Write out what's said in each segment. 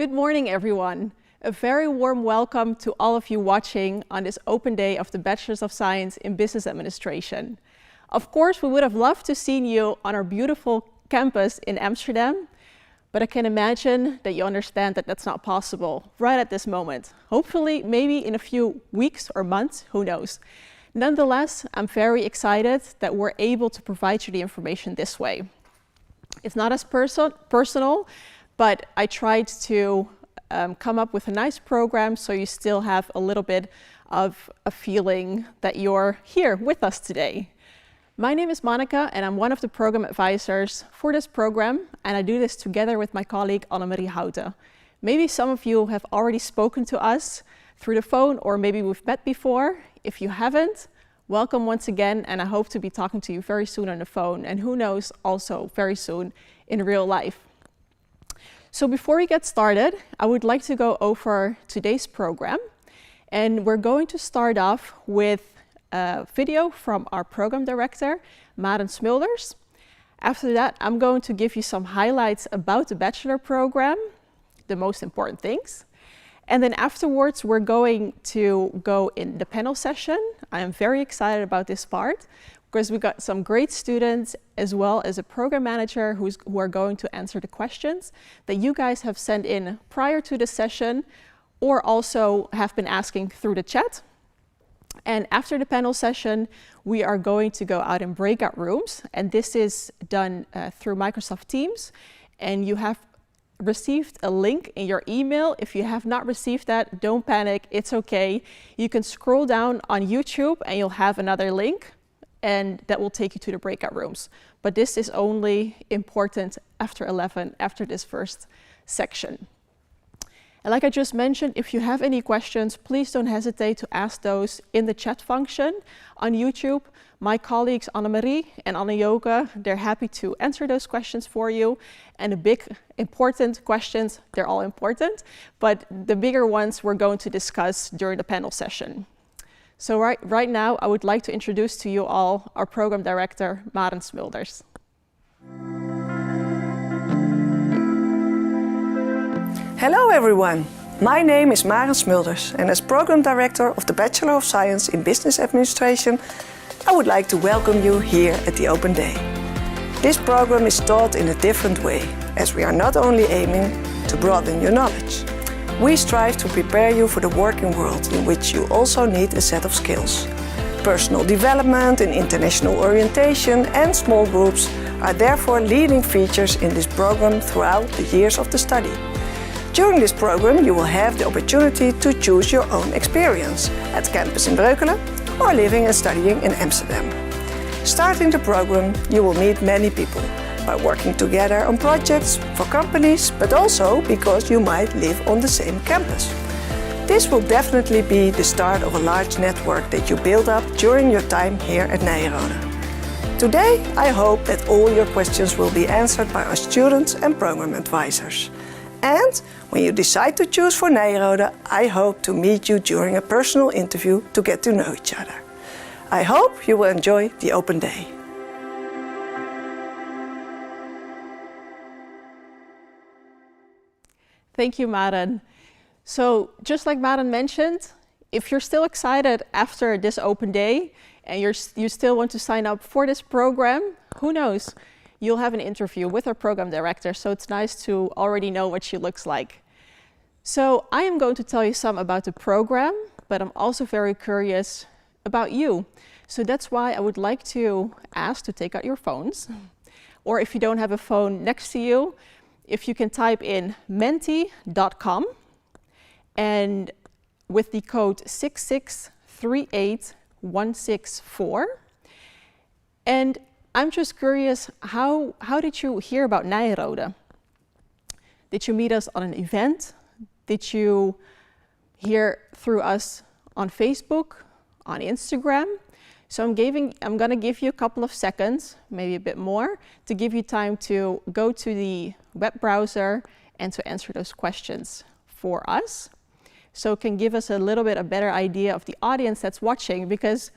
Good morning, everyone. A very warm welcome to all of you watching on this open day of the Bachelor of Science in Business Administration. Of course, we would have loved to see you on our beautiful campus in Amsterdam, but I can imagine that you understand that that's not possible right at this moment. Hopefully, maybe in a few weeks or months, who knows. Nonetheless, I'm very excited that we're able to provide you the information this way. It's not as personal, but I tried to come up with a nice program so you still have a little bit of a feeling that you're here with us today. My name is Monica and I'm one of the program advisors for this program, and I do this together with my colleague Annemarie Houten. Maybe some of you have already spoken to us through the phone, or maybe we've met before. If you haven't, welcome once again, and I hope to be talking to you very soon on the phone, and who knows, also very soon in real life. So before we get started, I would like to go over today's program, and we're going to start off with a video from our program director, Maren Smulders. After that, I'm going to give you some highlights about the bachelor program, the most important things. And then afterwards, we're going to go in the panel session. I am very excited about this part because we got some great students as well as a program manager who are going to answer the questions that you guys have sent in prior to the session or also have been asking through the chat. And after the panel session, we are going to go out in breakout rooms, and this is done through Microsoft Teams, and you have received a link in your email. If you have not received that, don't panic, it's okay. You can scroll down on YouTube and you'll have another link, and that will take you to the breakout rooms. But this is only important after 11, after this first section. And like I just mentioned, if you have any questions, please don't hesitate to ask those in the chat function on YouTube. My colleagues Annemarie and Anne-Joke, they're happy to answer those questions for you. And the big important questions, they're all important, but the bigger ones we're going to discuss during the panel session. So right now, I would like to introduce to you all our program director, Maren Smulders. Hello everyone, my name is Maren Smulders, and as Program Director of the Bachelor of Science in Business Administration, I would like to welcome you here at the Open Day. This program is taught in a different way, as we are not only aiming to broaden your knowledge. We strive to prepare you for the working world, in which you also need a set of skills. Personal development and international orientation and small groups are therefore leading features in this program throughout the years of the study. During this program, you will have the opportunity to choose your own experience at campus in Breukelen or living and studying in Amsterdam. Starting the program, you will meet many people by working together on projects for companies, but also because you might live on the same campus. This will definitely be the start of a large network that you build up during your time here at Nairo. Today, I hope that all your questions will be answered by our students and program advisors. And when you decide to choose for Nairo, I hope to meet you during a personal interview to get to know each other. I hope you will enjoy the open day. Thank you, Maren. So just like Maren mentioned, if you're still excited after this open day and you still want to sign up for this program, who knows? You'll have an interview with our program director, so it's nice to already know what she looks like. So I am going to tell you some about the program, but I'm also very curious about you. So that's why I would like to ask to take out your phones, or if you don't have a phone next to you, if you can type in menti.com and with the code 6638164. And I'm just curious, how did you hear about Nairo? Did you meet us on an event? Did you hear through us on Facebook, on Instagram? So I'm going to give you a couple of seconds, maybe a bit more, to give you time to go to the web browser and to answer those questions for us. So it can give us a little bit a better idea of the audience that's watching, because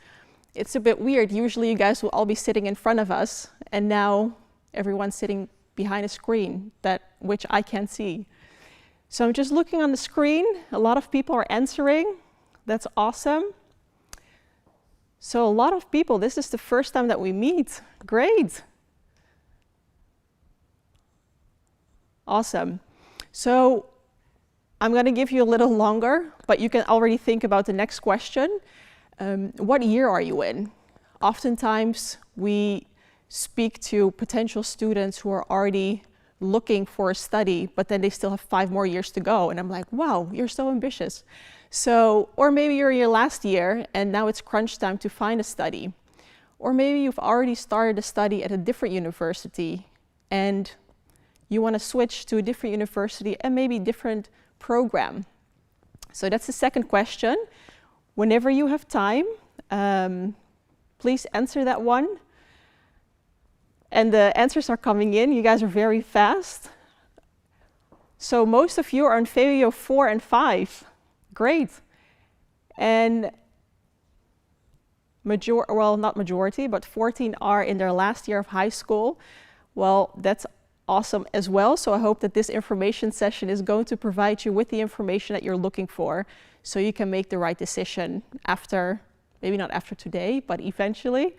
it's a bit weird. Usually you guys will all be sitting in front of us, and now everyone's sitting behind a screen which I can't see. So I'm just looking on the screen. A lot of people are answering. That's awesome. So a lot of people, this is the first time that we meet. Great. Awesome. So I'm going to give you a little longer, but you can already think about the next question. What year are you in? Oftentimes we speak to potential students who are already looking for a study, but then they still have 5 more years to go. And I'm like, wow, you're so ambitious. So, or maybe you're in your last year and now it's crunch time to find a study. Or maybe you've already started a study at a different university and you want to switch to a different university and maybe different program. So that's the second question. Whenever you have time, please answer that one. And the answers are coming in. You guys are very fast. So most of you are on FEO 4 and 5. Great. And well, not majority, but 14 are in their last year of high school. Well, that's awesome as well. So I hope that this information session is going to provide you with the information that you're looking for so you can make the right decision after, maybe not after today, but eventually.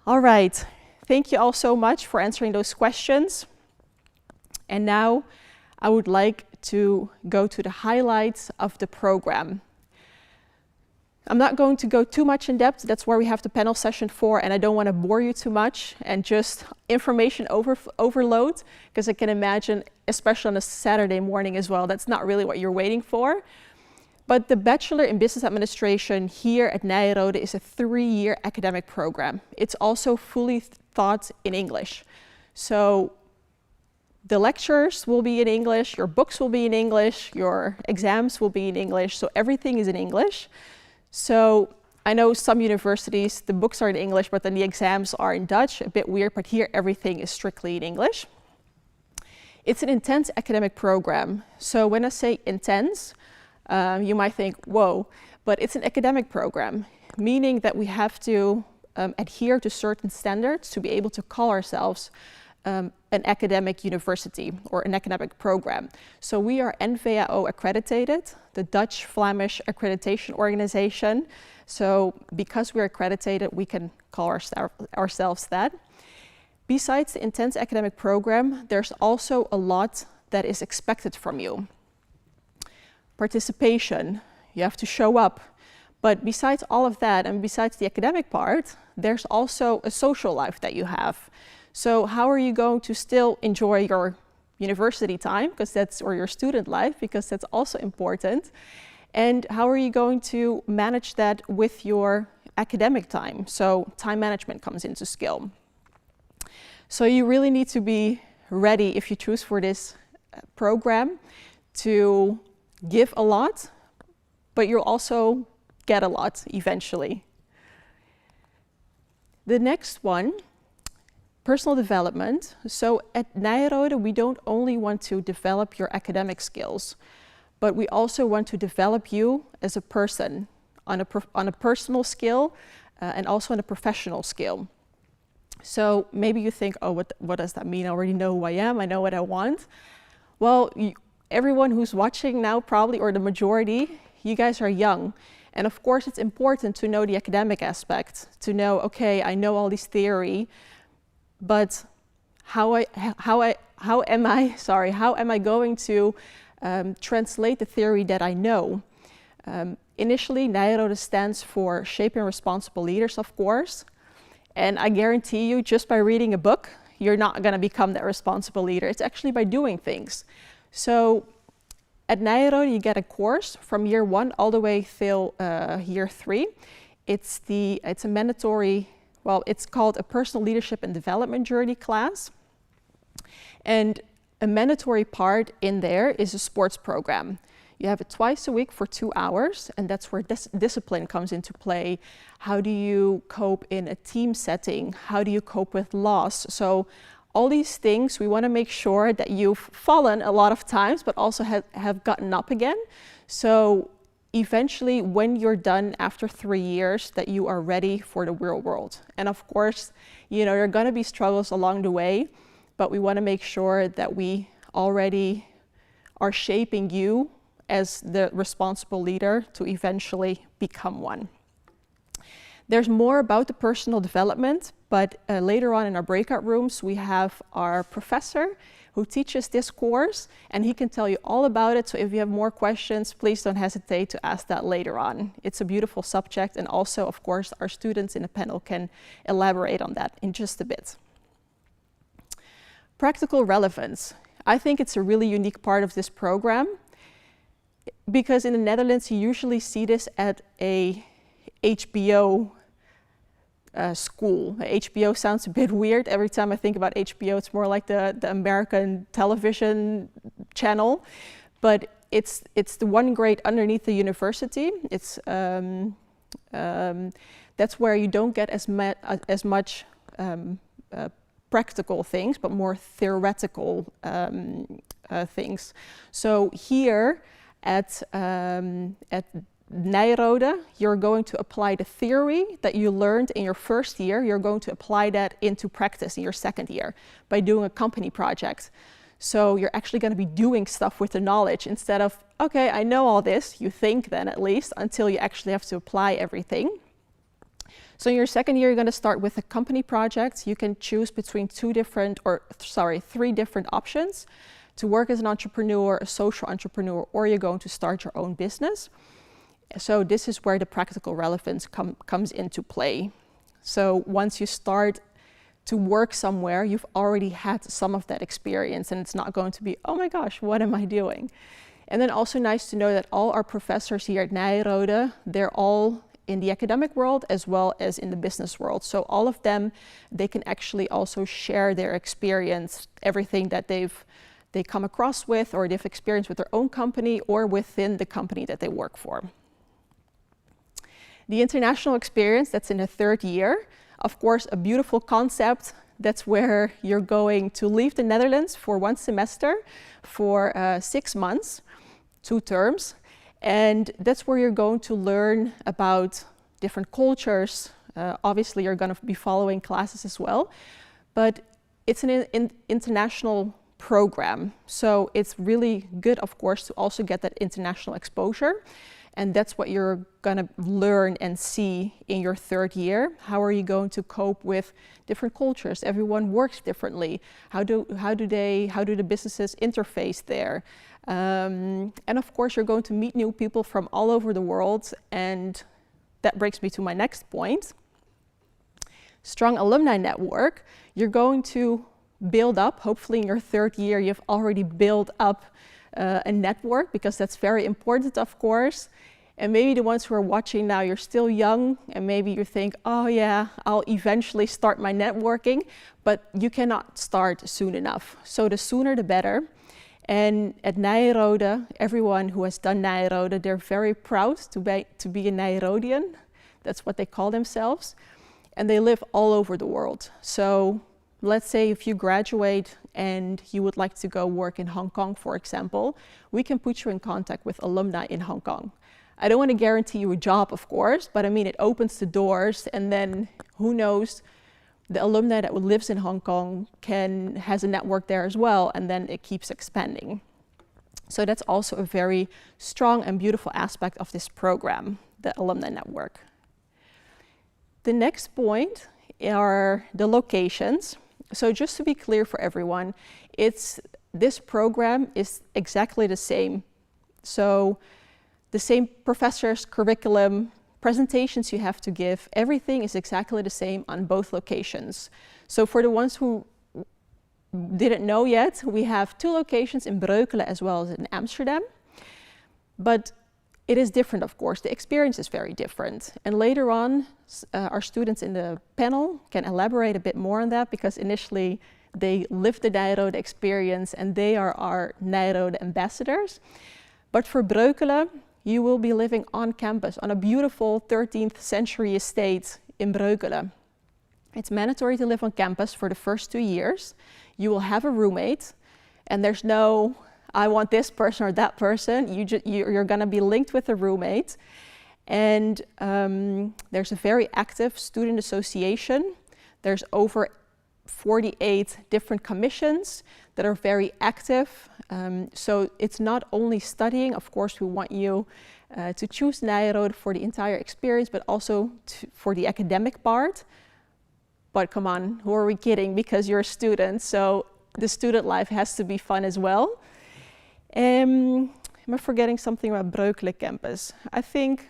All right. Thank you all so much for answering those questions. And now I would like to go to the highlights of the program. I'm not going to go too much in depth. That's where we have the panel session for, and I don't want to bore you too much and just information overload, because I can imagine, especially on a Saturday morning as well, that's not really what you're waiting for. But the Bachelor in Business Administration here at Nairo is a 3-year academic program. It's also fully taught in English. So the lectures will be in English, your books will be in English, your exams will be in English, so everything is in English. So I know some universities, the books are in English, but then the exams are in Dutch, a bit weird, but here everything is strictly in English. It's an intense academic program. So when I say intense, you might think, whoa, but it's an academic program, meaning that we have to adhere to certain standards to be able to call ourselves an academic university or an academic program. So we are NVAO accredited, the Dutch-Flemish accreditation organization. So because we're accredited, we can call ourselves that. Besides the intense academic program, there's also a lot that is expected from you. Participation, you have to show up. But besides all of that, and besides the academic part, there's also a social life that you have. So how are you going to still enjoy your university time, because that's, or your student life, because that's also important. And how are you going to manage that with your academic time? So time management comes into skill. So you really need to be ready, if you choose for this program, to give a lot, but you'll also get a lot eventually. The next one, personal development. So at Nairo, we don't only want to develop your academic skills, but we also want to develop you as a person on a personal skill and also on a professional skill. So maybe you think, oh, what does that mean? I already know who I am. I know what I want. Well, everyone who's watching now probably, or the majority, you guys are young. And of course, it's important to know the academic aspect, to know, okay, I know all this theory, but how am I going to translate the theory that I know? Initially, Nairo stands for Shaping Responsible Leaders, of course. And I guarantee you, just by reading a book, you're not going to become that responsible leader. It's actually by doing things. So at Nairo, you get a course from year 1 all the way till year 3. It's a mandatory, well, it's called a Personal Leadership and Development Journey class. And a mandatory part in there is a sports program. You have it twice a week for 2 hours, and that's where discipline comes into play. How do you cope in a team setting? How do you cope with loss? So all these things, we want to make sure that you've fallen a lot of times, but also have gotten up again. So eventually, when you're done after 3 years, that you are ready for the real world. And of course, you know, there are going to be struggles along the way, but we want to make sure that we already are shaping you as the responsible leader to eventually become one. There's more about the personal development, but later on in our breakout rooms, we have our professor who teaches this course, and he can tell you all about it. So if you have more questions, please don't hesitate to ask that later on. It's a beautiful subject, and also, of course, our students in the panel can elaborate on that in just a bit. Practical relevance. I think it's a really unique part of this program, because in the Netherlands, you usually see this at a HBO school. HBO sounds a bit weird. Every time I think about HBO, it's more like the American television channel, but it's the one grade underneath the university. It's that's where you don't get as much practical things, but more theoretical things. So here at Nairo, you're going to apply the theory that you learned in your first year. You're going to apply that into practice in your second year by doing a company project. So you're actually going to be doing stuff with the knowledge instead of, okay, I know all this, you think then at least, until you actually have to apply everything. So in your second year, you're going to start with a company project. You can choose between three different options: to work as an entrepreneur, a social entrepreneur, or you're going to start your own business. So this is where the practical relevance comes into play. So once you start to work somewhere, you've already had some of that experience, and it's not going to be, oh my gosh, what am I doing? And then also nice to know that all our professors here at Nairo, they're all in the academic world as well as in the business world. So all of them, they can actually also share their experience, everything that they come across with, or they've experienced with their own company or within the company that they work for. The international experience, that's in the third year. Of course, a beautiful concept. That's where you're going to leave the Netherlands for one semester for 6 months, 2 terms. And that's where you're going to learn about different cultures. Obviously, you're going to be following classes as well. But it's an international program. So it's really good, of course, to also get that international exposure. And that's what you're going to learn and see in your third year. How are you going to cope with different cultures? Everyone works differently. How do the businesses interface there? And of course, you're going to meet new people from all over the world. And that brings me to my next point. Strong alumni network. You're going to build up, hopefully in your third year, you've already built up a network, because that's very important, of course. And maybe the ones who are watching now, you're still young, and maybe you think, oh yeah, I'll eventually start my networking, but you cannot start soon enough. So the sooner the better. And at Nairo, everyone who has done Nairo, they're very proud to be a Nairodian. That's what they call themselves. And they live all over the world. So let's say if you graduate and you would like to go work in Hong Kong, for example, we can put you in contact with alumni in Hong Kong. I don't want to guarantee you a job, of course, but I mean, it opens the doors, and then who knows, the alumni that lives in Hong Kong has a network there as well, and then it keeps expanding. So that's also a very strong and beautiful aspect of this program, the alumni network. The next point are the locations. So just to be clear for everyone, this program is exactly the same. So the same professors, curriculum, presentations you have to give, everything is exactly the same on both locations. So for the ones who didn't know yet, we have 2 locations in Breukelen as well as in Amsterdam. But it is different, of course. The experience is very different. And later on, our students in the panel can elaborate a bit more on that, because initially they lived the Nairo experience and they are our Nairo ambassadors. But for Breukelen, you will be living on campus on a beautiful 13th century estate in Breukelen. It's mandatory to live on campus for the first 2 years. You will have a roommate, and there's no, I want this person or that person. You're going to be linked with a roommate. And there's a very active student association. There's over 48 different commissions that are very active. So it's not only studying, of course we want you to choose Nairo for the entire experience, but also for the academic part. But come on, who are we kidding? Because you're a student, so the student life has to be fun as well. Am I forgetting something about Breukelen campus? I think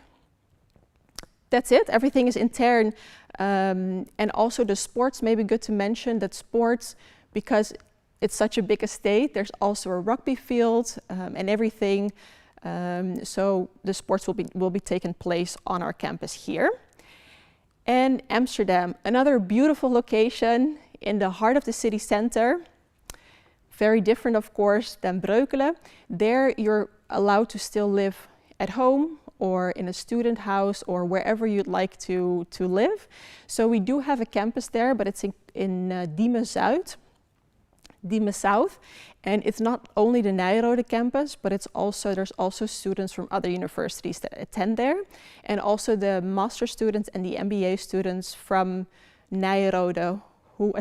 that's it. Everything is intern. And also the sports, maybe good to mention that sports, because it's such a big estate, there's also a rugby field and everything. So the sports will be taking place on our campus here. And Amsterdam, another beautiful location in the heart of the city center. Very different, of course, than Breukelen. There you're allowed to still live at home or in a student house or wherever you'd like to live. So we do have a campus there, but it's in Diemen South. And it's not only the Nairo campus, but there's also students from other universities that attend there. And also the master students and the MBA students from Nairo who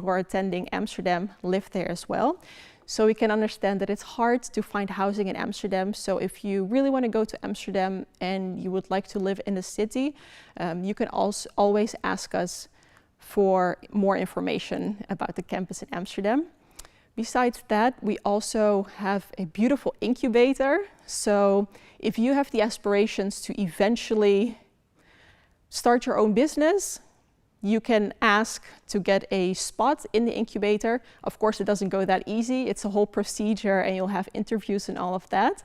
are attending Amsterdam live there as well. So we can understand that it's hard to find housing in Amsterdam. So if you really want to go to Amsterdam and you would like to live in the city, you can also always ask us for more information about the campus in Amsterdam. Besides that, we also have a beautiful incubator. So if you have the aspirations to eventually start your own business, you can ask to get a spot in the incubator. Of course, it doesn't go that easy. It's a whole procedure and you'll have interviews and all of that.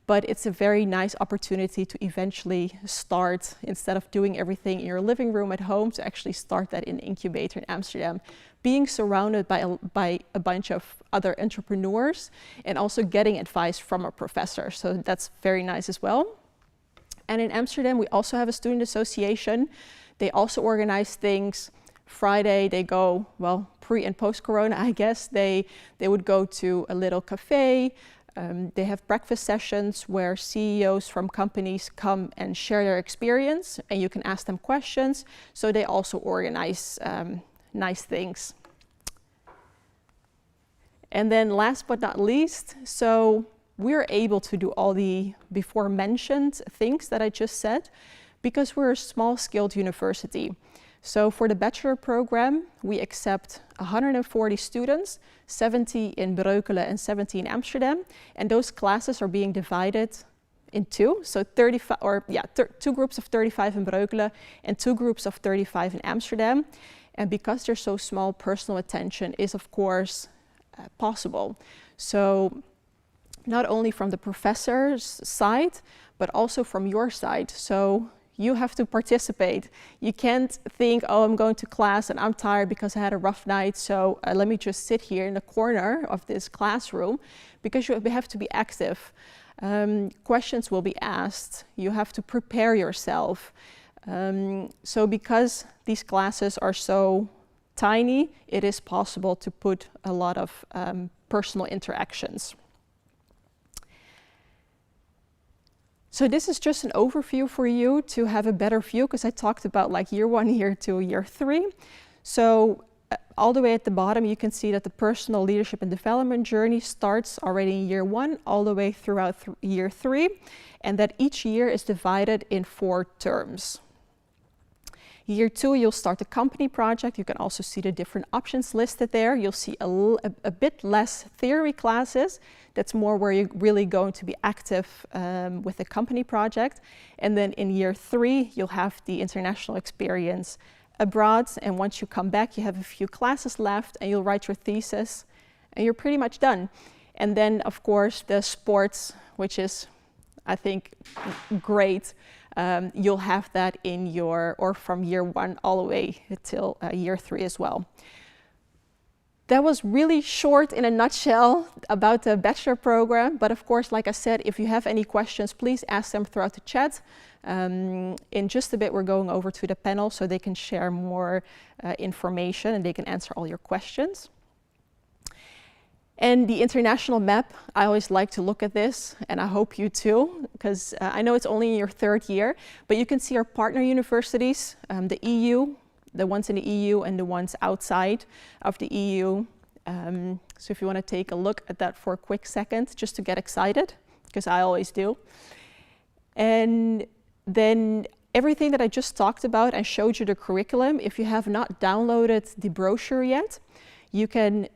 But it's a very nice opportunity to eventually start, instead of doing everything in your living room at home, to actually start that in the incubator in Amsterdam, being surrounded by a bunch of other entrepreneurs and also getting advice from a professor. So that's very nice as well. And in Amsterdam, we also have a student association. They also organize things. Friday, they go, well, pre and post-corona, I guess, they would go to a little cafe. They have breakfast sessions where CEOs from companies come and share their experience, and you can ask them questions. So they also organize nice things. And then last but not least, so we're able to do all the before mentioned things that I just said because we're a small skilled university. So for the bachelor program, we accept 140 students, 70 in Breukelen and 70 in Amsterdam. And those classes are being divided in two. So 35, two groups of 35 in Breukelen and 2 groups of 35 in Amsterdam. And because they're so small, personal attention is of course possible. So not only from the professor's side, but also from your side. So you have to participate. You can't think, oh, I'm going to class and I'm tired because I had a rough night, so let me just sit here in the corner of this classroom, because you have to be active. Questions will be asked. You have to prepare yourself. So because these classes are so tiny, it is possible to put a lot of personal interactions. So this is just an overview for you to have a better view, because I talked about like year 1, year 2, year 3. So all the way at the bottom, you can see that the personal leadership and development journey starts already in year 1 all the way throughout year 3, and that each year is divided in 4 terms. Year 2, you'll start the company project. You can also see the different options listed there. You'll see a bit less theory classes. That's more where you're really going to be active with the company project. And then in year 3, you'll have the international experience abroad. And once you come back, you have a few classes left and you'll write your thesis and you're pretty much done. And then, of course, the sports, which is, I think, great. You'll have that in or from year 1 all the way till year 3 as well. That was really short in a nutshell about the bachelor program. But of course, like I said, if you have any questions, please ask them throughout the chat. In just a bit, we're going over to the panel so they can share more information and they can answer all your questions. And the international map, I always like to look at this, and I hope you too, because I know it's only in your 3rd year, but you can see our partner universities, the EU, the ones in the EU and the ones outside of the EU. So if you want to take a look at that for a quick second, just to get excited, because I always do. And then everything that I just talked about and showed you the curriculum, if you have not downloaded the brochure yet, you can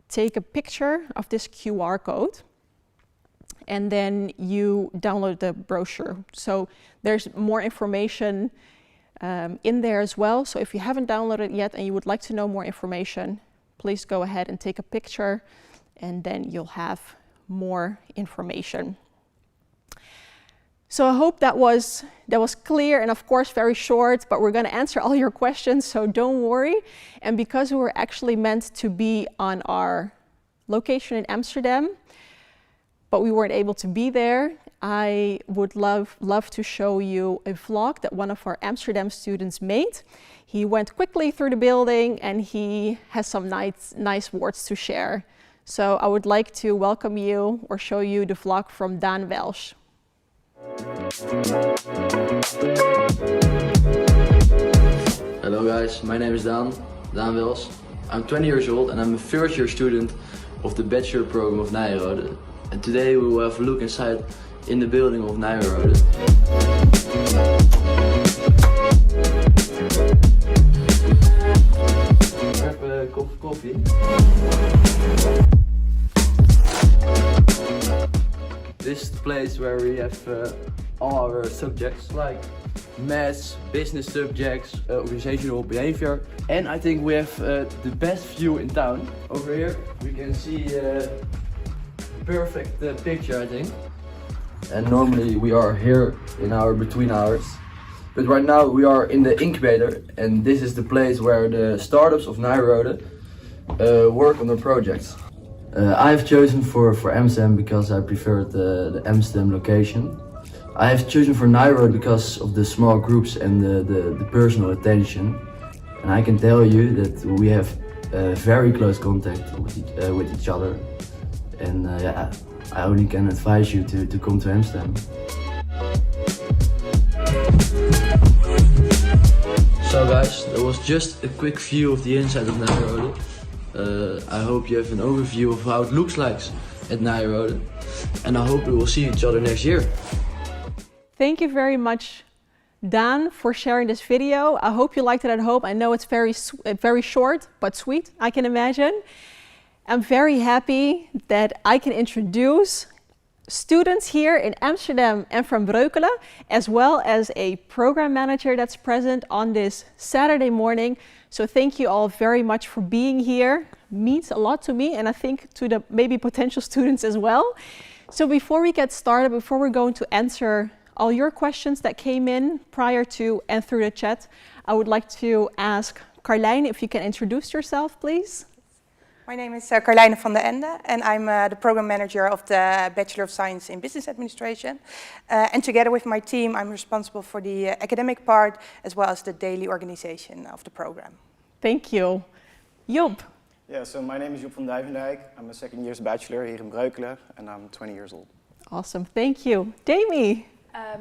take a picture of this QR code and then you download the brochure. So there's more information in there as well. So if you haven't downloaded it yet and you would like to know more information, please go ahead and take a picture and then you'll have more information. So I hope that was clear and of course very short, but we're going to answer all your questions, so don't worry. And because we were actually meant to be on our location in Amsterdam, but we weren't able to be there, I would love to show you a vlog that one of our Amsterdam students made. He went quickly through the building and he has some nice words to share. So I would like to welcome you or show you the vlog from Daan Welsh. Hello guys, my name is Daan Welsh. I'm 20 years old and I'm a first year student of the bachelor program of Nairo. And today we will have a look inside in the building of Nairo. Grab a cup of coffee. This is the place where we have all our subjects like maths, business subjects, organizational behavior, and I think we have the best view in town. Over here we can see a perfect picture, I think. And normally we are here in our between hours, but right now we are in the incubator, and this is the place where the startups of Nairo work on their projects. I've chosen for Amsterdam because I prefer the Amsterdam location. I have chosen for Nairo because of the small groups and the personal attention. And I can tell you that we have very close contact with each other. And yeah, I only can advise you to come to Amsterdam. So guys, that was just a quick view of the inside of Nairo. I hope you have an overview of how it looks like at Nairo, and I hope we will see each other next year. Thank you very much, Daan, for sharing this video. I hope you liked it at home. I know it's very short, but sweet, I can imagine. I'm very happy that I can introduce students here in Amsterdam and from Breukelen, as well as a program manager that's present on this Saturday morning. So thank you all very much for being here. Means a lot to me, and I think to the maybe potential students as well. So before we get started, before we're going to answer all your questions that came in prior to and through the chat, I would like to ask Carlijn if you can introduce yourself, please. My name is Carlijne van den Ende, and I'm the program manager of the Bachelor of Science in Business Administration. And together with my team, I'm responsible for the academic part as well as the daily organization of the program. Thank you. Job. Yeah, so my name is Job van Dijvendijk. I'm a second year's bachelor here in Breukelen, and I'm 20 years old. Awesome, thank you. Demi.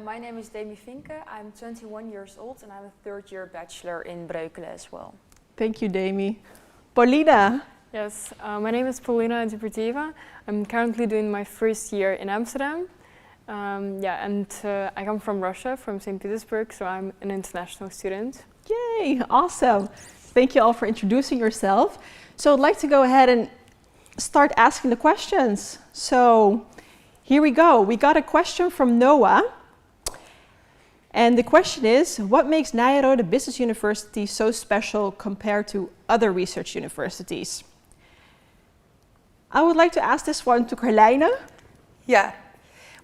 My name is Demi Finke. I'm 21 years old and I'm a third year bachelor in Breukelen as well. Thank you, Demi. Paulina. Yes, my name is Paulina Antipativa. I'm currently doing my first year in Amsterdam. I come from Russia, from St. Petersburg, so I'm an international student. Yay, awesome. Thank you all for introducing yourself. So I'd like to go ahead and start asking the questions. So here we go. We got a question from Noah. And the question is, what makes Nairo, the business university, so special compared to other research universities? I would like to ask this one to Carlijne. Yeah.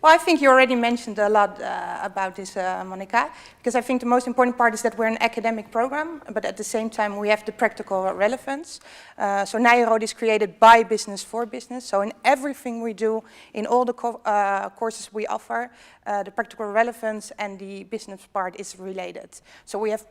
Well, I think you already mentioned a lot about this, Monica, because I think the most important part is that we're an academic program, but at the same time we have the practical relevance. So Nairo is created by business for business. So in everything we do, in all the courses we offer, the practical relevance and the business part is related. So we have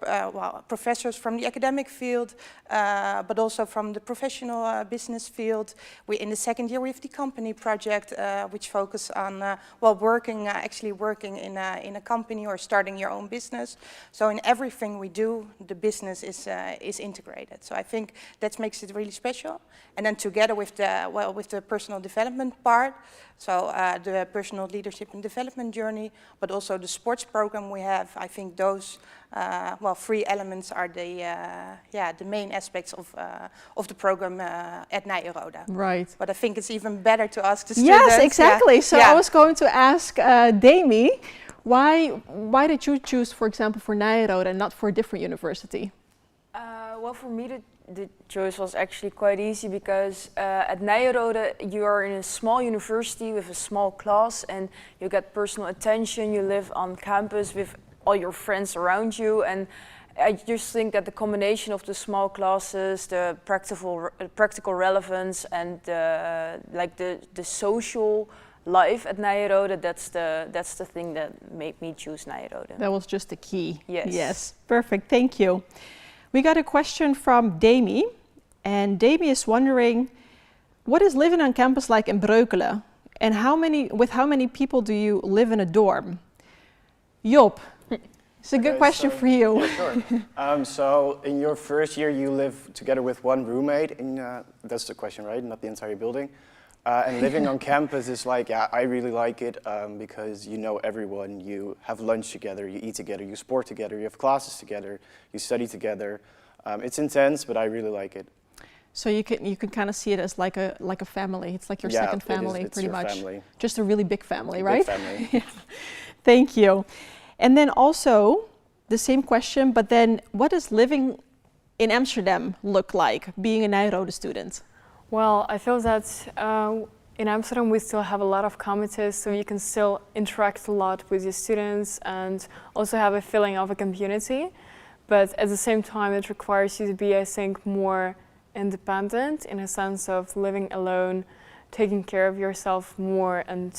professors from the academic field, but also from the professional business field. In the second year we have the company project, which focus on actually working in a company or starting your own business. So in everything we do, the business is integrated. So I think that makes it really special. And then together with the personal development part, so the personal leadership and development journey, but also the sports program we have, I think those 3 elements are the main aspects of the program at Nairo. Right. But I think it's even better to ask the students. Yes, exactly. So I was going to ask Demi, why did you choose, for example, for Nairo and not for a different university? Well, for me, the choice was actually quite easy because at Nairo you are in a small university with a small class and you get personal attention, you live on campus with all your friends around you, and I just think that the combination of the small classes, the practical relevance and the social life at Nairo, that's the thing that made me choose Nairo. That was just the key. Yes. Yes, perfect, thank you. We got a question from Demi, and Demi is wondering, what is living on campus like in Breukelen? And with how many people do you live in a dorm? Job, it's a good question for you. Yeah, sure. So in your first year you live together with one roommate, that's the question, right? Not the entire building. And living on campus is like, I really like it because you know everyone, you have lunch together, you eat together, you sport together, you have classes together, you study together. It's intense, but I really like it. So you can kind of see it as like a family. It's like your second family, it's pretty your much. Family. Just a really big family, Big right? Family. Yeah. Thank you. And then also the same question, but then what does living in Amsterdam look like, being a Nairo student? Well, I feel that in Amsterdam we still have a lot of committees, so you can still interact a lot with your students and also have a feeling of a community. But at the same time, it requires you to be, I think, more independent in a sense of living alone, taking care of yourself more, and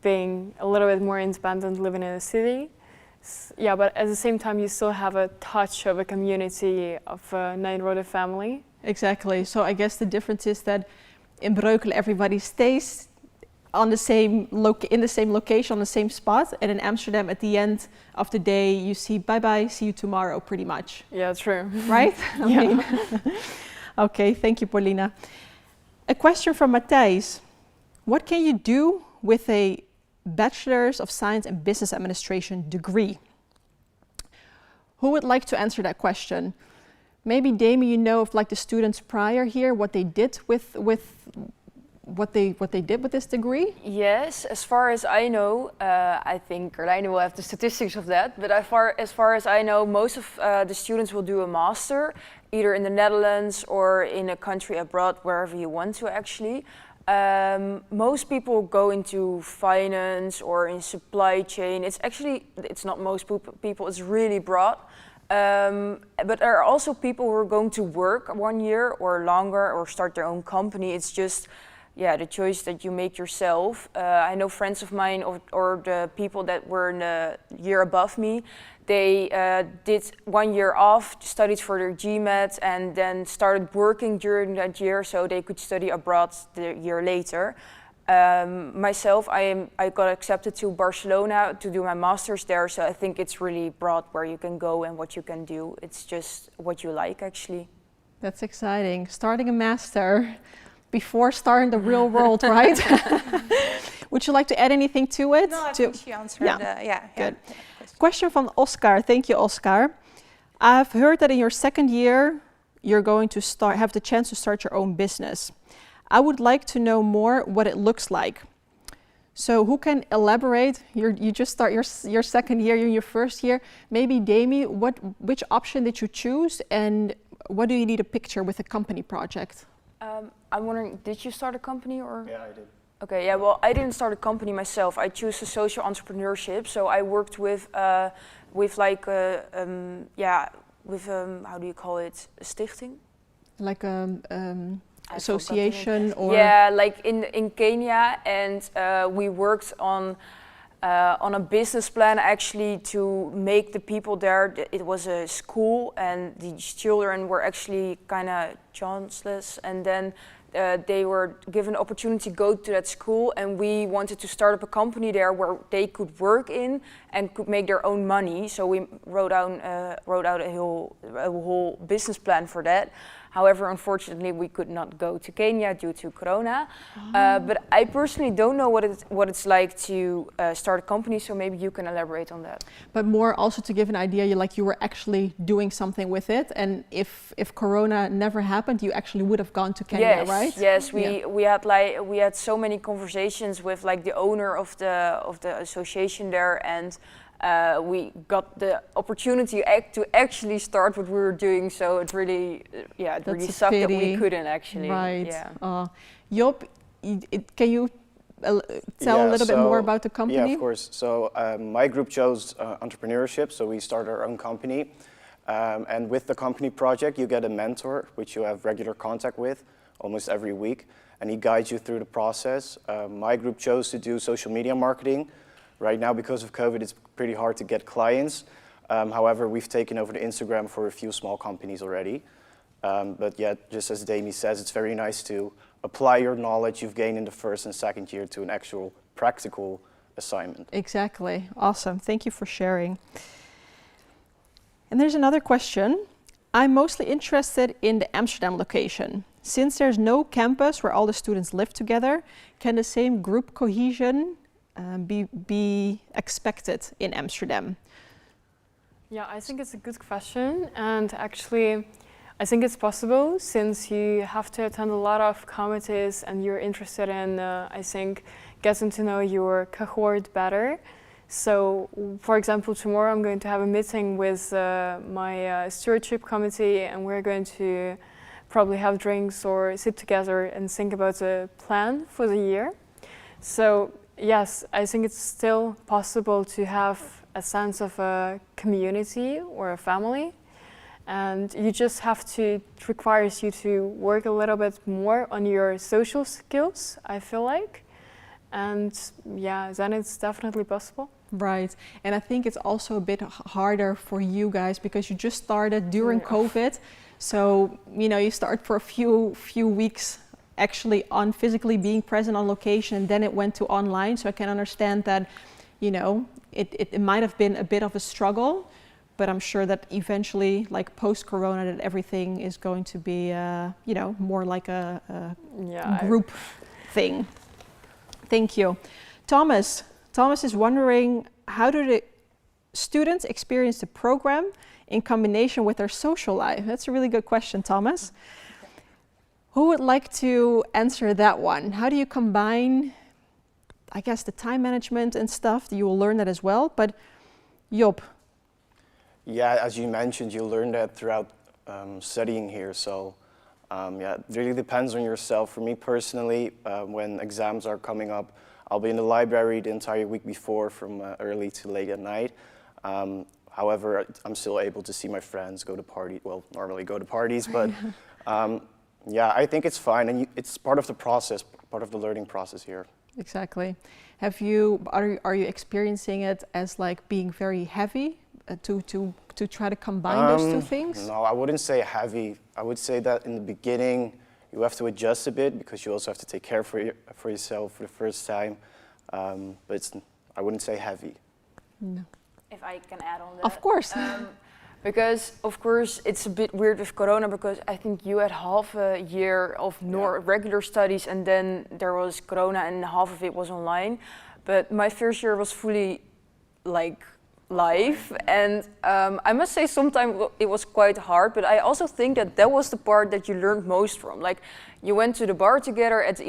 being a little bit more independent living in a city. But at the same time, you still have a touch of a community of a Nairo family. Exactly. So I guess the difference is that in Breukelen everybody stays on the same in the same location, on the same spot, and in Amsterdam at the end of the day you see bye-bye, see you tomorrow, pretty much. Yeah, true. Right? I mean, okay, thank you, Paulina. A question from Matthijs. What can you do with a Bachelor's of Science in Business Administration degree? Who would like to answer that question? Maybe Demi, you know of like the students prior here, what they did with what they did with this degree? Yes, as far as I know, I think Carlijne will have the statistics of that, but as far as I know, most of the students will do a master, either in the Netherlands or in a country abroad, wherever you want to actually. Most people go into finance or in supply chain. It's not most people, it's really broad. But there are also people who are going to work 1 year or longer or start their own company. It's just, the choice that you make yourself. I know friends of mine or the people that were in the year above me, they did 1 year off, studied for their GMAT, and then started working during that year so they could study abroad the year later. Myself, I got accepted to Barcelona to do my master's there, so I think it's really broad where you can go and what you can do. It's just what you like, actually. That's exciting. Starting a master before starting the real world, right? Would you like to add anything to it? No, I think she answered. Good. Question from Oscar. Thank you, Oscar. I've heard that in your second year, you're going to have the chance to start your own business. I would like to know more what it looks like. So who can elaborate? You just start your second year, you're in your first year. Maybe Demi, which option did you choose, and what do you need a picture with a company project? I'm wondering, did you start a company or? Yeah, I did. Okay, yeah, well, I didn't start a company myself. I chose a social entrepreneurship. So I worked with how do you call it, a stichting? Like association or? Yeah, like in Kenya, and we worked on On a business plan, actually, to make the people there, it was a school, and these children were actually kind of chanceless, and then they were given the opportunity to go to that school, and we wanted to start up a company there where they could work in and could make their own money. So we wrote out a whole business plan for that. However, unfortunately, we could not go to Kenya due to Corona. But I personally don't know what it's like to start a company, so maybe you can elaborate on that. But more also to give an idea, you were actually doing something with it, and if Corona never happened, you actually would have gone to Kenya, right? Yes, we had so many conversations with the owner of the association there, and we got the opportunity to actually start what we were doing, so it really, it really sucked that we couldn't actually. Right. Yeah. Job, can you tell a little bit more about the company? Yeah, of course. So my group chose entrepreneurship, so we started our own company. And with the company project, you get a mentor, which you have regular contact with almost every week, and he guides you through the process. My group chose to do social media marketing. Right now, because of COVID, it's pretty hard to get clients. However, we've taken over the Instagram for a few small companies already. But yeah, just as Dami says, it's very nice to apply your knowledge you've gained in the first and second year to an actual practical assignment. Exactly. Awesome. Thank you for sharing. And there's another question. I'm mostly interested in the Amsterdam location. Since there's no campus where all the students live together, can the same group cohesion be expected in Amsterdam? Yeah, I think it's a good question, and actually I think it's possible since you have to attend a lot of committees and you're interested in, I think, getting to know your cohort better. So, for example, tomorrow I'm going to have a meeting with my stewardship committee, and we're going to probably have drinks or sit together and think about a plan for the year. So yes, I think it's still possible to have a sense of a community or a family, and you just have to, it requires you to work a little bit more on your social skills, I feel like, and yeah, then it's definitely possible. Right, and I think it's also a bit harder for you guys because you just started during COVID, so you start for a few weeks actually on physically being present on location, and then it went to online. So I can understand that, it might have been a bit of a struggle, but I'm sure that eventually, like post-Corona, that everything is going to be, more like a group thing. Thank you. Thomas is wondering, how do the students experience the program in combination with their social life? That's a really good question, Thomas. Who would like to answer that one? How do you combine, I guess, the time management and stuff? You will learn that as well, but Job. Yeah, as you mentioned, you learn that throughout studying here. So it really depends on yourself. For me personally, when exams are coming up, I'll be in the library the entire week before from early to late at night. However, I'm still able to see my friends, go to parties, well, normally go to parties, but yeah, I think it's fine, and it's part of the process, part of the learning process here. Exactly. Are you experiencing it as like being very heavy to try to combine those two things? No, I wouldn't say heavy. I would say that in the beginning you have to adjust a bit because you also have to take care for yourself for the first time. But I wouldn't say heavy. No. If I can add on that. Of course. Because of course it's a bit weird with Corona, because I think you had half a year of regular studies, and then there was Corona and half of it was online. But my first year was fully like live, and I must say sometimes it was quite hard, but I also think that was the part that you learned most from. Like, you went to the bar together at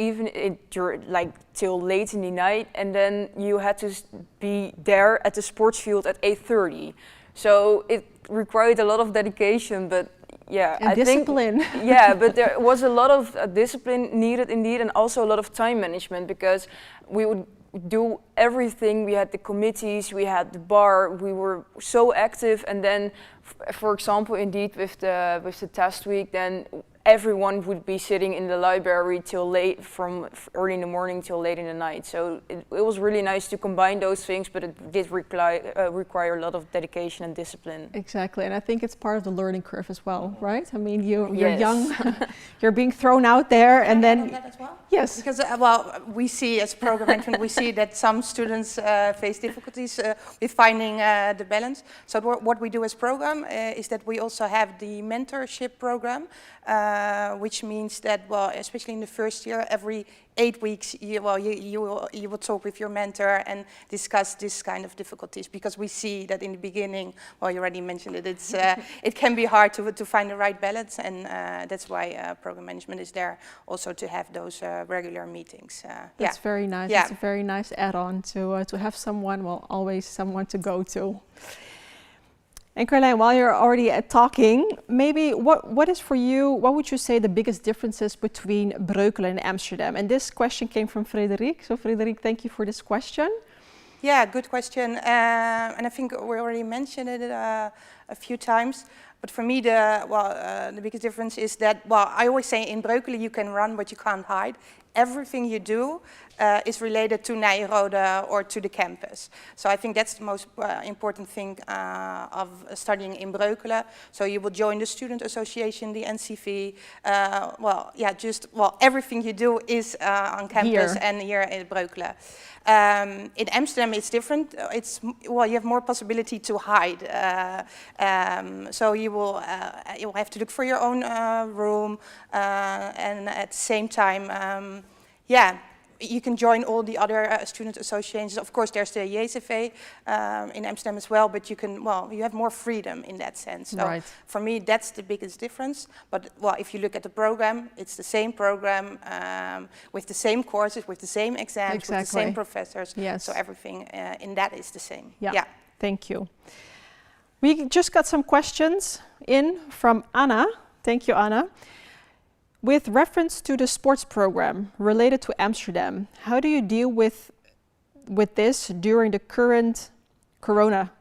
like till late in the night, and then you had to be there at the sports field at 8:30. So it required a lot of dedication, but yeah, and discipline. Yeah, but there was a lot of discipline needed indeed, and also a lot of time management, because we would do everything. We had the committees, we had the bar, we were so active, and then for example, indeed with the test week, then everyone would be sitting in the library till late, from early in the morning till late in the night. So it was really nice to combine those things, but it did require a lot of dedication and discipline. Exactly, and I think it's part of the learning curve as well, right? I mean, you're Yes. young, you're being thrown out there, and then that as well? yes, Because well, we see as program management, we see that some students face difficulties with finding the balance. So what we do as program is that we also have the mentorship program, which means that, well, especially in the first year, every 8 weeks, you will talk with your mentor and discuss this kind of difficulties, because we see that in the beginning, well, you already mentioned it, it's it can be hard to find the right balance, and that's why program management is there also to have those regular meetings. that's very nice. Yeah. It's a very nice add-on to have someone, well, always someone to go to. And Carlijn, while you're already talking, maybe what would you say the biggest differences between Breukelen and Amsterdam? And this question came from Frederic. So Frederic, thank you for this question. Yeah, good question. And I think we already mentioned it a few times. But for me, the biggest difference is that, well, I always say in Breukelen you can run, but you can't hide. Everything you do is related to Nairo or to the campus. So I think that's the most important thing of studying in Breukelen. So you will join the student association, the NCV. Everything you do is on campus and here in Breukelen. In Amsterdam, it's different. You have more possibility to hide. So you will have to look for your own room, and at the same time, you can join all the other student associations. Of course, there's the JCV in Amsterdam as well, but you have more freedom in that sense. So for me, that's the biggest difference. But if you look at the program, it's the same program with the same courses, with the same exams, with the same professors. Yes. So everything in that is the same. Yeah. Thank you. We just got some questions in from Anna. Thank you, Anna. With reference to the sports program related to Amsterdam, how do you deal with this during the current corona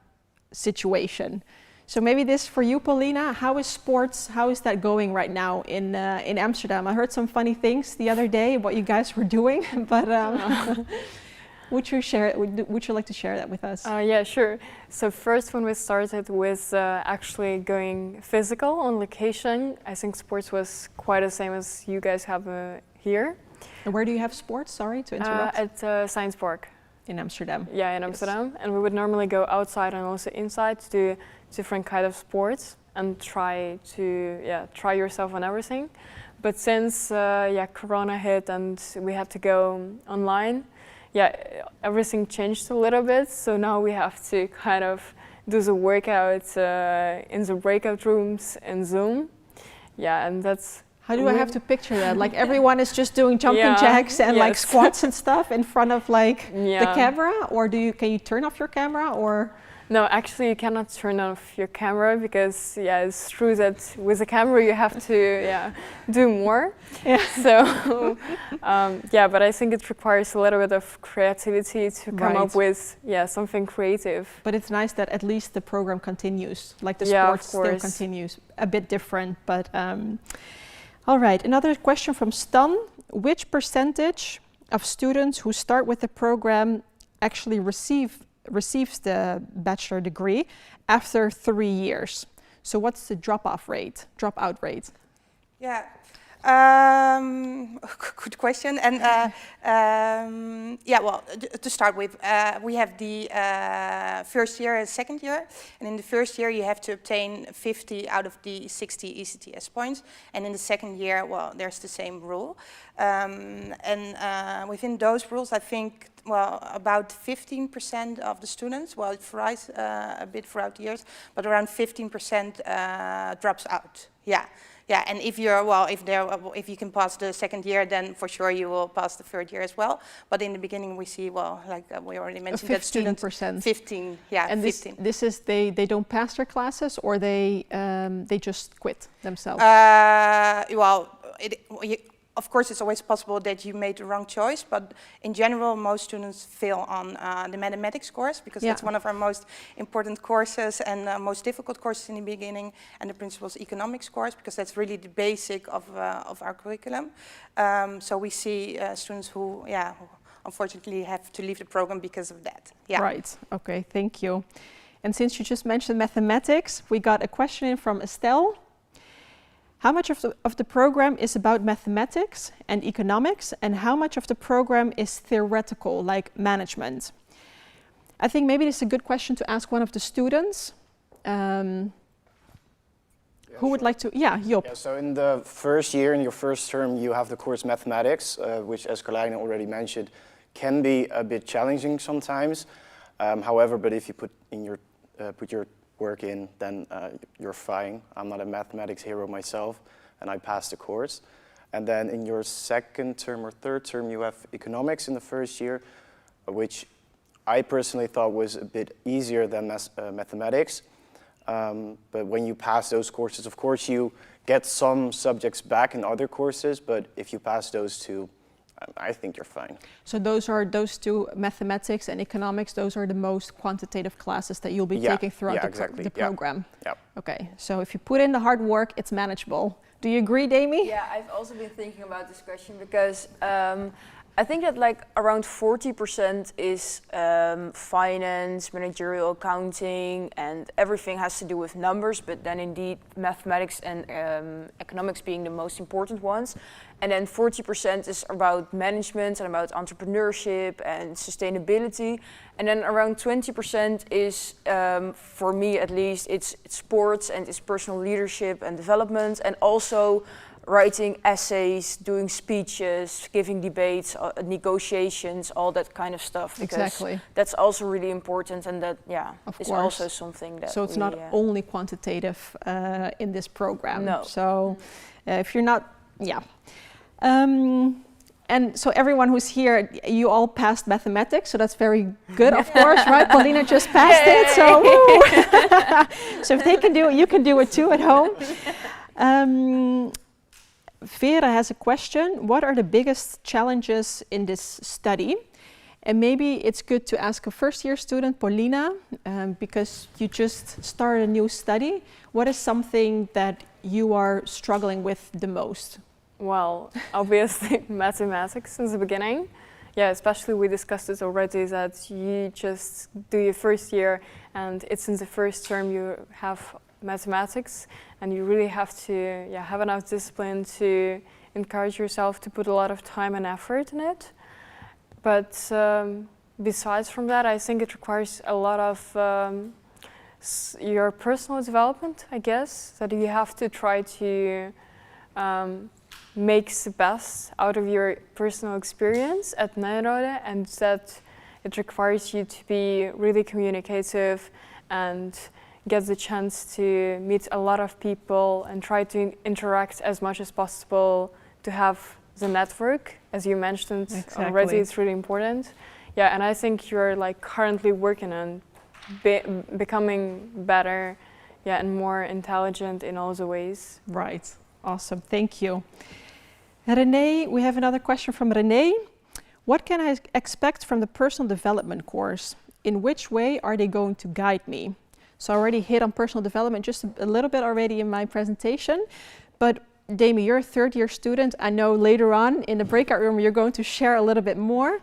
situation? So maybe this for you, Paulina. How is sports? How is that going right now in Amsterdam? I heard some funny things the other day what you guys were doing, but would you like to share that with us? Yeah, sure. So first, when we started with actually going physical on location, I think sports was quite the same as you guys have here. And where do you have sports? Sorry to interrupt. At Science Park. In Amsterdam. Yeah, in Amsterdam. And we would normally go outside and also inside to do different kind of sports and try yourself on everything. But since Corona hit and we had to go online, everything changed a little bit. So now we have to kind of do the workout in the breakout rooms in Zoom. Yeah, and that's... How do I have to picture that? Like everyone is just doing jumping jacks and like squats and stuff in front of like the camera? Or can you turn off your camera or? No, actually you cannot turn off your camera because it's true that with a camera you have to do more. Yeah. So but I think it requires a little bit of creativity to come up with something creative. But it's nice that at least the program continues. Like the sports still continues. A bit different, but all right. Another question from Stan. Which percentage of students who start with the program actually receives the bachelor degree after 3 years? So what's the dropout rate? Yeah, good question. And to start with, we have the first year and second year. And in the first year, you have to obtain 50 out of the 60 ECTS points. And in the second year, there's the same rule. Within those rules, I think, about 15% of the students, it varies a bit throughout the years, but around 15% drops out. Yeah, and if you can pass the second year, then for sure you will pass the third year as well. But in the beginning, we see, like we already mentioned, that students 15%. And 15. This is they don't pass their classes, or they just quit themselves. of course, it's always possible that you made the wrong choice, but in general, most students fail on the mathematics course because that's one of our most important courses and most difficult courses in the beginning, and the principles economics course because that's really the basic of our curriculum. So we see students who unfortunately have to leave the program because of that. Yeah. Right. Okay. Thank you. And since you just mentioned mathematics, we got a question in from Estelle. How much of the program is about mathematics and economics, and how much of the program is theoretical, like management? I think maybe this is a good question to ask one of the students. Who would like to? Yeah, Job. Yeah, so in the first year, in your first term, you have the course mathematics, which, as Carlijne already mentioned, can be a bit challenging sometimes. However, but if you put your work in, then you're fine. I'm not a mathematics hero myself, and I passed the course. And then in your second term or third term, you have economics in the first year, which I personally thought was a bit easier than mathematics. But when you pass those courses, of course, you get some subjects back in other courses, but if you pass those two, I think you're fine. So those two, mathematics and economics, those are the most quantitative classes that you'll be taking throughout the program. Yeah. Okay, so if you put in the hard work, it's manageable. Do you agree, Dami? Yeah, I've also been thinking about this question because I think that like around 40% is finance, managerial accounting, and everything has to do with numbers, but then indeed mathematics and economics being the most important ones. And then 40% is about management and about entrepreneurship and sustainability. And then around 20% is, for me at least, it's sports and it's personal leadership and development, and also writing essays, doing speeches, giving debates, negotiations, all that kind of stuff. Exactly. That's also really important, and that, is also something that so it's not only quantitative in this program. No. So if you're not, and so everyone who's here, you all passed mathematics, so that's very good, of course, right? Paulina just passed it, so woo! So if they can do it, you can do it too at home. Vera has a question. What are the biggest challenges in this study? And maybe it's good to ask a first-year student, Paulina, because you just started a new study. What is something that you are struggling with the most? Well, obviously mathematics since the beginning. Yeah, especially we discussed this already, that you just do your first year and it's in the first term you have mathematics, and you really have to have enough discipline to encourage yourself to put a lot of time and effort in it. But besides from that, I think it requires a lot of your personal development, I guess, that you have to try to make the best out of your personal experience at Nairo, and that it requires you to be really communicative and get the chance to meet a lot of people and try to interact as much as possible, to have the network, as you mentioned already, it's really important. Yeah, and I think you're like currently working on becoming better, and more intelligent in all the ways. Right, awesome, thank you. Renee, we have another question from Renee. What can I expect from the personal development course? In which way are they going to guide me? So I already hit on personal development just a little bit already in my presentation, but Dami, you're a third-year student. I know later on in the breakout room you're going to share a little bit more,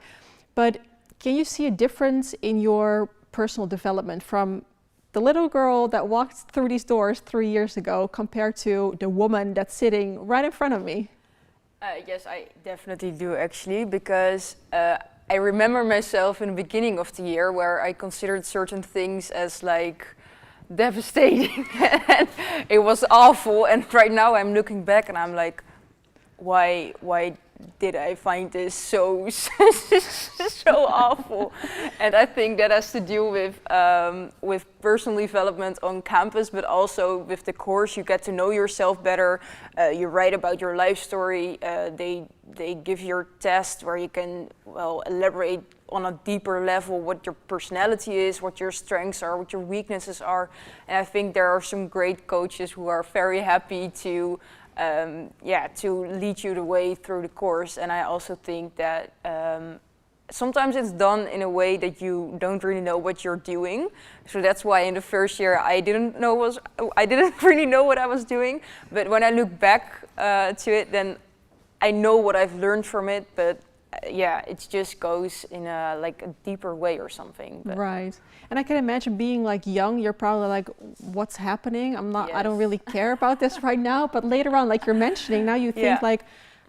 but can you see a difference in your personal development from the little girl that walked through these doors 3 years ago compared to the woman that's sitting right in front of me? Yes, I definitely do actually, because I remember myself in the beginning of the year where I considered certain things as like devastating and it was awful, and right now I'm looking back and I'm like, why did I find this so awful? And I think that has to do with personal development on campus, but also with the course. You get to know yourself better. You write about your life story. They give you a test where you can elaborate on a deeper level what your personality is, what your strengths are, what your weaknesses are. And I think there are some great coaches who are very happy to to lead you the way through the course. And I also think that sometimes it's done in a way that you don't really know what you're doing. So that's why in the first year I didn't really know what I was doing. But when I look back to it, then I know what I've learned from it. But it just goes in a deeper way or something. But right. And I can imagine being young, you're probably like, what's happening? I don't really care about this right now. But later on, like you're mentioning, now you think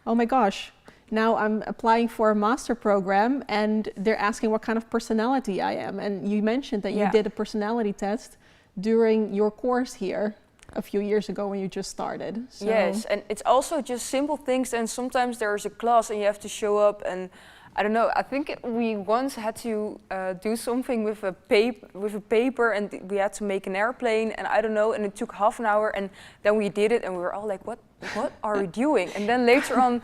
oh my gosh, now I'm applying for a master program and they're asking what kind of personality I am. And you mentioned that you did a personality test during your course here a few years ago when you just started. So. Yes, and it's also just simple things, and sometimes there's a class and you have to show up, and I don't know, I think we once had to do something with a paper and we had to make an airplane, and I don't know, and it took half an hour, and then we did it and we were all like, what are we doing? And then later on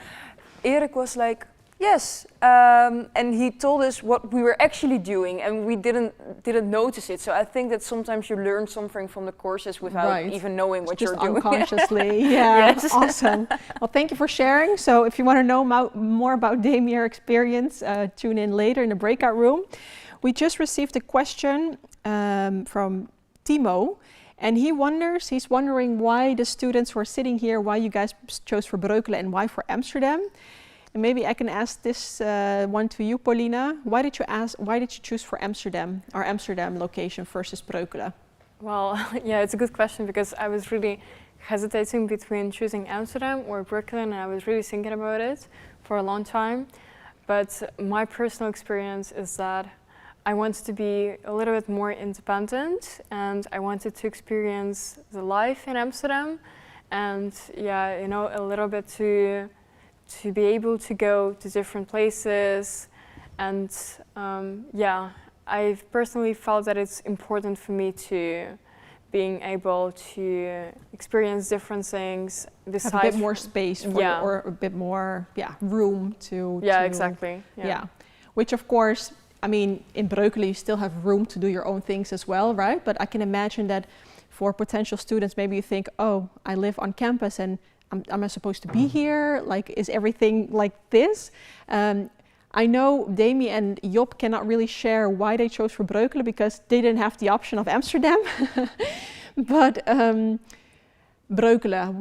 Erik was like, yes, and he told us what we were actually doing, and we didn't notice it. So I think that sometimes you learn something from the courses without even knowing what you're doing. Unconsciously, yes. Awesome. Well, thank you for sharing. So if you want to know more about Maijer's experience, tune in later in the breakout room. We just received a question from Timo, and he's wondering why the students who are sitting here, why you guys chose for Breukelen and why for Amsterdam. And maybe I can ask this one to you, Paulina. Why did you choose for Amsterdam, our Amsterdam location versus Breukelen? Well, it's a good question, because I was really hesitating between choosing Amsterdam or Breukelen, and I was really thinking about it for a long time. But my personal experience is that I wanted to be a little bit more independent, and I wanted to experience the life in Amsterdam, and a little bit to be able to go to different places. And I've personally felt that it's important for me to being able to experience different things. Have a bit more space or a bit more room to... exactly. Which of course, I mean, in Breukelen you still have room to do your own things as well, right? But I can imagine that for potential students, maybe you think, oh, I live on campus and am I supposed to be here? Like, is everything like this? I know Demi and Job cannot really share why they chose for Breukelen because they didn't have the option of Amsterdam. But Breukelen,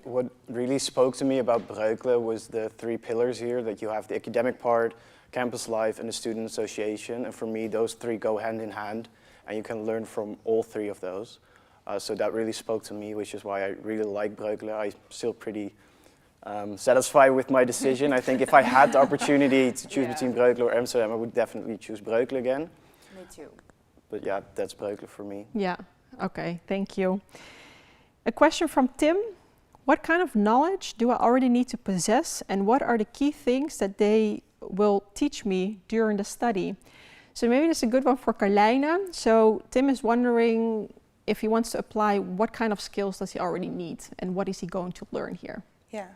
what really spoke to me about Breukelen was the three pillars here, that you have the academic part, campus life, and the student association. And for me, those three go hand in hand, and you can learn from all three of those. So that really spoke to me, which is why I really like Breukelen. I'm still pretty satisfied with my decision. I think if I had the opportunity to choose between Breukelen or Amsterdam, I would definitely choose Breukelen again. Me too. But yeah, that's Breukelen for me. Yeah, okay, thank you. A question from Tim. What kind of knowledge do I already need to possess, and what are the key things that they will teach me during the study? So maybe this is a good one for Carlijne. So Tim is wondering if he wants to apply, what kind of skills does he already need and what is he going to learn here? Yeah,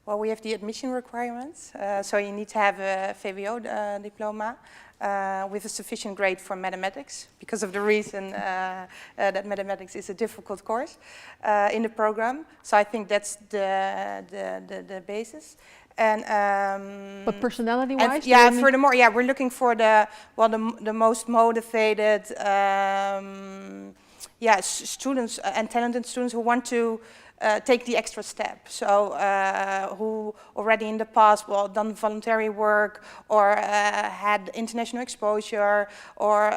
well, we have the admission requirements. So you need to have a VWO diploma with a sufficient grade for mathematics, because of the reason that mathematics is a difficult course in the program. So I think that's the basis. And but personality-wise, furthermore, we're looking for the most motivated students and talented students who want to take the extra step. So who already in the past done voluntary work or had international exposure or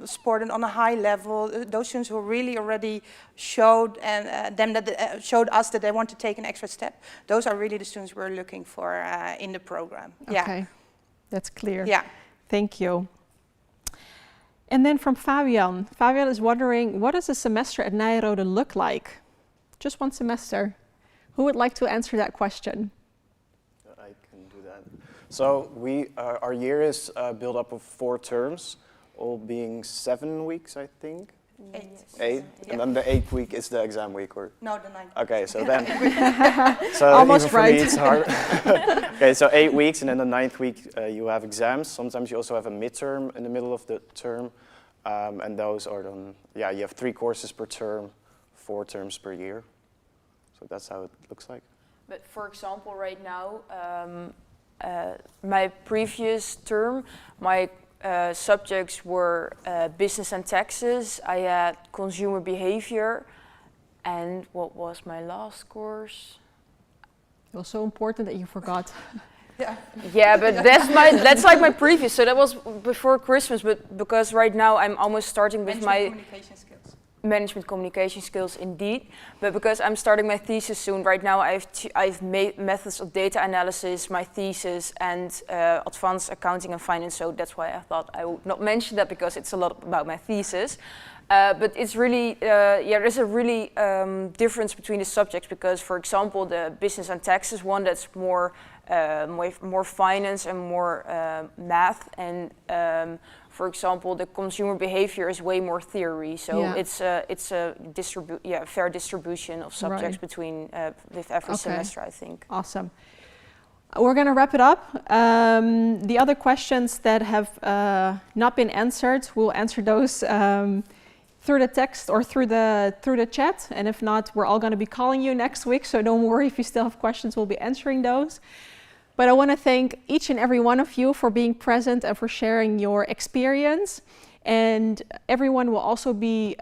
sported on a high level. Those students who really already showed showed us that they want to take an extra step. Those are really the students we're looking for in the program. Okay, that's clear. Yeah, thank you. And then from Fabian. Fabian is wondering, what does a semester at Nairo look like? Just one semester. Who would like to answer that question? I can do that. So our year is built up of 4 terms, all being 7 weeks, I think. 8. 8? Yeah. And then the 8th week is the exam week, or? No, the 9th. Okay, so then... so almost even right. For me it's hard. Okay, so 8 weeks, and then the 9th week you have exams. Sometimes you also have a midterm in the middle of the term. And those are done, you have 3 courses per term, 4 terms per year. So that's how it looks like. But for example, right now, my previous term, my subjects were business and taxes. I had consumer behavior, and what was my last course? It was so important that you forgot. Yeah, but that's like my previous. So that was before Christmas. But because right now I'm almost starting with my communication skills. Management communication skills, indeed. But because I'm starting my thesis soon, right now I've made methods of data analysis, my thesis, and advanced accounting and finance. So that's why I thought I would not mention that, because it's a lot about my thesis. But it's really, there's a really difference between the subjects, because, for example, the business and taxes one, that's more finance and more math, and for example, the consumer behavior is way more theory. So it's a fair distribution of subjects between with every semester, I think. Awesome. We're going to wrap it up. The other questions that have not been answered, we'll answer those through the text or through the chat. And if not, we're all going to be calling you next week. So don't worry, if you still have questions, we'll be answering those. But I want to thank each and every one of you for being present and for sharing your experience. And everyone will also be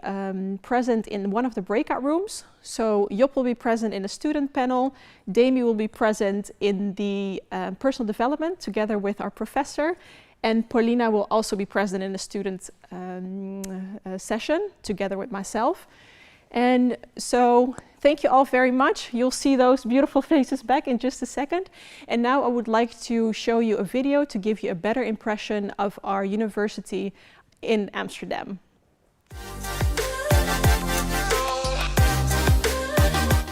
present in one of the breakout rooms. So Job will be present in the student panel. Demi will be present in the personal development together with our professor. And Paulina will also be present in the student session together with myself. And so thank you all very much. You'll see those beautiful faces back in just a second. And now I would like to show you a video to give you a better impression of our university in Amsterdam.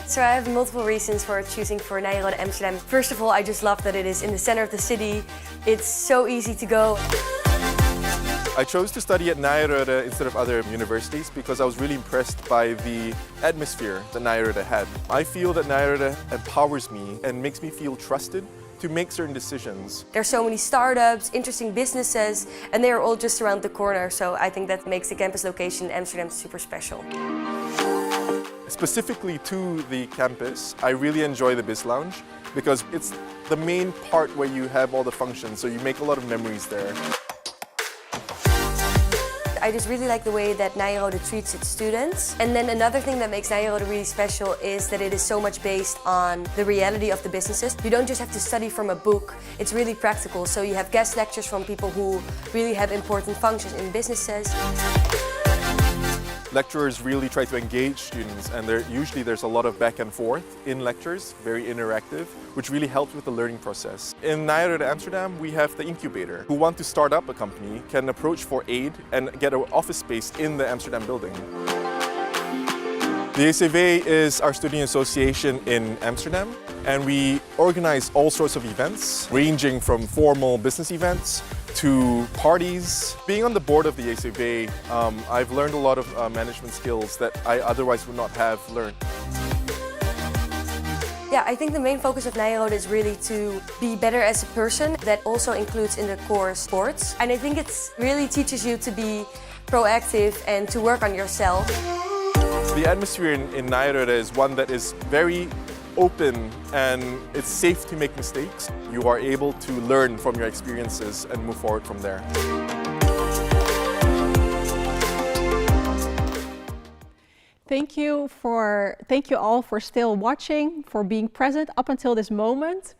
So I have multiple reasons for choosing for Nairo in Amsterdam. First of all, I just love that it is in the center of the city. It's so easy to go. I chose to study at Nairo instead of other universities because I was really impressed by the atmosphere that Nairo had. I feel that Nairo empowers me and makes me feel trusted to make certain decisions. There's so many startups, interesting businesses, and they are all just around the corner. So I think that makes the campus location in Amsterdam super special. Specifically to the campus, I really enjoy the Biz Lounge because it's the main part where you have all the functions, so you make a lot of memories there. I just really like the way that Nairo treats its students. And then another thing that makes Nairo really special is that it is so much based on the reality of the businesses. You don't just have to study from a book, it's really practical. So you have guest lectures from people who really have important functions in businesses. Lecturers really try to engage students, and usually there's a lot of back and forth in lectures, very interactive, which really helps with the learning process. In Nairo Amsterdam, we have the incubator. Who want to start up a company can approach for aid and get an office space in the Amsterdam building. The ACV is our student association in Amsterdam, and we organize all sorts of events, ranging from formal business events to parties. Being on the board of the ACV, I've learned a lot of management skills that I otherwise would not have learned. Yeah, I think the main focus of Nairo is really to be better as a person. That also includes in the core sports. And I think it really teaches you to be proactive and to work on yourself. The atmosphere in Nairo is one that is very open and it's safe to make mistakes. You are able to learn from your experiences and move forward from there. Thank you all for still watching, for being present up until this moment.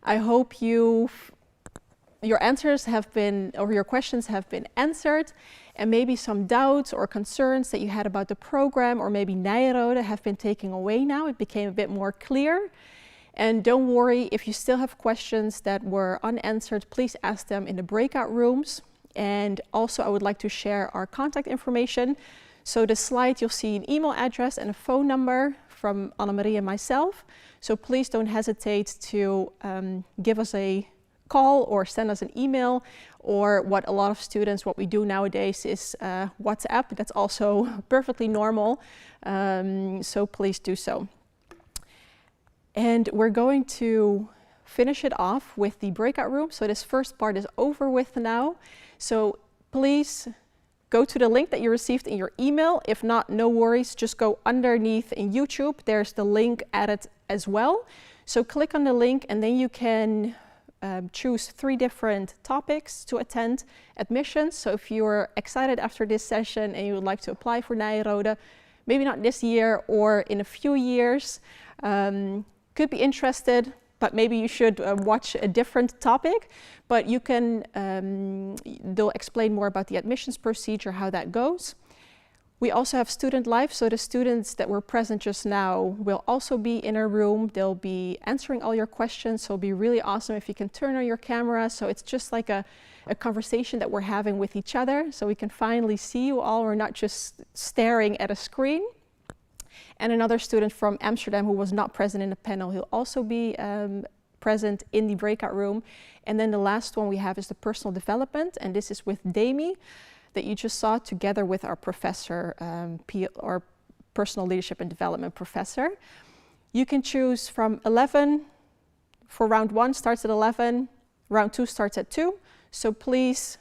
I hope your answers have been, or your questions have been answered, and maybe some doubts or concerns that you had about the program or maybe Nairo that have been taken away now. It became a bit more clear. And don't worry, if you still have questions that were unanswered, please ask them in the breakout rooms. And also I would like to share our contact information. So the slide, you'll see an email address and a phone number from Annemarie and myself. So please don't hesitate to give us a call or send us an email, or what a lot of students, what we do nowadays is WhatsApp. That's also perfectly normal, so please do so. And we're going to finish it off with the breakout room. So this first part is over with now. So please go to the link that you received in your email. If not, no worries, just go underneath in YouTube. There's the link added as well. So click on the link and then you can choose 3 different topics to attend admissions. So if you're excited after this session and you would like to apply for Nairo, maybe not this year or in a few years, could be interested, but maybe you should watch a different topic. But you can, they'll explain more about the admissions procedure, how that goes. We also have student life, so the students that were present just now will also be in a room. They'll be answering all your questions, so it'll be really awesome if you can turn on your camera. So it's just like a conversation that we're having with each other, so we can finally see you all. We're not just staring at a screen. And another student from Amsterdam who was not present in the panel, he'll also be present in the breakout room. And then the last one we have is the personal development, and this is with Demi, that you just saw, together with our professor, our personal leadership and development professor. You can choose from 11, for round 1 starts at 11, round 2 starts at 2. So please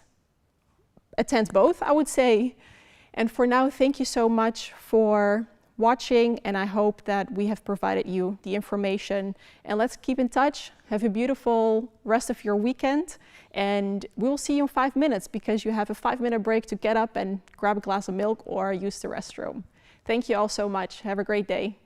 attend both, I would say. And for now, thank you so much for watching, and I hope that we have provided you the information. And let's keep in touch. Have a beautiful rest of your weekend, and we'll see you in 5 minutes because you have a 5-minute break to get up and grab a glass of milk or use the restroom. Thank you all so much. Have a great day.